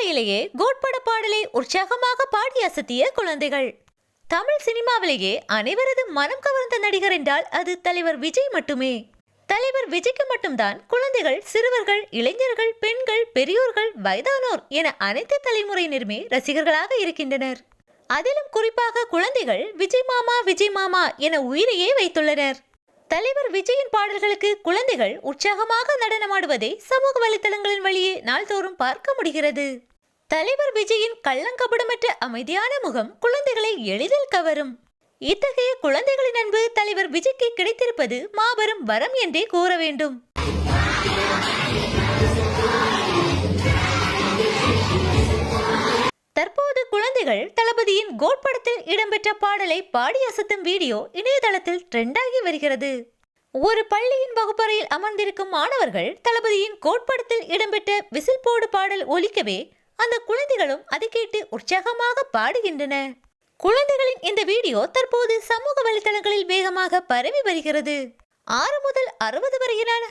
விடுமுறையிலேயே கோட்பட பாடலை உற்சாகமாக பாடி அசத்திய குழந்தைகள். தமிழ் சினிமாவிலேயே அனைவரது மனம் கவர்ந்த நடிகர் என்றால் அது தலைவர் விஜய் மட்டுமே. தலைவர் விஜய்க்கு மட்டும்தான் குழந்தைகள், சிறுவர்கள், இளைஞர்கள், பெண்கள், பெரியோர்கள், வயதானோர் என அனைத்து தலைமுறையினருமே ரசிகர்களாக இருக்கின்றனர். அதிலும் குறிப்பாக குழந்தைகள் விஜய் மாமா விஜய் மாமா என உயிரையே வைத்துள்ளனர். தலைவர் விஜயின் பாடல்களுக்கு குழந்தைகள் உற்சாகமாக நடனமாடுவதை சமூக வலைதளங்களின் வழியே நாள்தோறும் பார்க்க முடிகிறது. தலைவர் விஜயின் கள்ளங்கபடமற்ற அமைதியான முகம் குழந்தைகளை எளிதில் கவரும். இத்தகைய குழந்தைகளின் அன்பு தலைவர் விஜய்க்கு கிடைத்திருப்பது மாபெரும் வரம் என்றே கூற வேண்டும். தற்போது குழந்தைகள் தளபதியின் கோட் படத்தில் இடம்பெற்ற பாடலை பாடி அசத்தும் வீடியோ இணையதளத்தில் ட்ரெண்டாகி வருகிறது. ஒரு பள்ளியின் வகுப்பறையில் அமர்ந்திருக்கும் மாணவர்கள் தளபதியின் கோட் படத்தில் இடம்பெற்ற விசில் போடு பாடல் ஒலிக்கவே அந்த குழந்தைகளும் அதை கேட்டு உற்சாகமாக பாடுகின்றன. குழந்தைகளின் இந்த வீடியோ தற்போது சமூக வலைதளங்களில் வேகமாக பரவி வருகிறது. 6 முதல் 60 வரையிலான